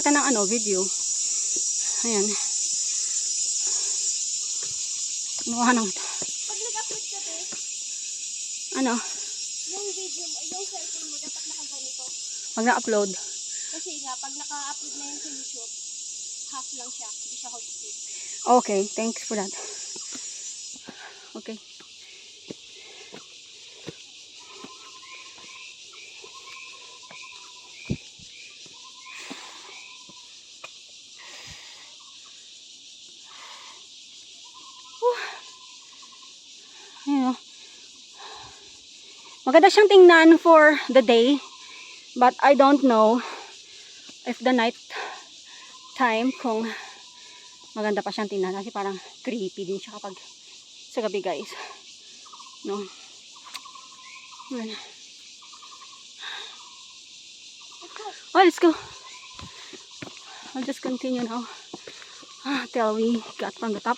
kita ng ano, video. Ayan. Nakuha ng... Pag nag-upload ka, te, Ano? yung video, yung cellphone mo, dapat nakaganito. Pag na-upload. Kasi nga, pag naka-upload na yun sa YouTube, half lang siya. Hindi siya whole speed. Okay, thanks for that. Okay. Ayun, oh. Maganda siyang tingnan for the day, but I don't know if the night time kung maganda pa siyang tingnan kasi parang creepy din siya kapag sa gabi, guys. No. Ayun. Oh, let's go. I'll just continue now till we got from the top.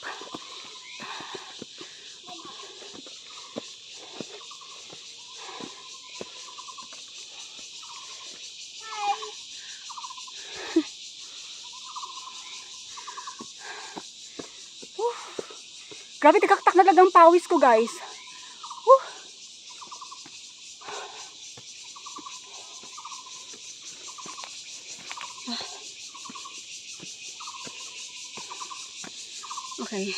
Grabe, tikaktak na talagang pawis ko, guys. Whew. Okay.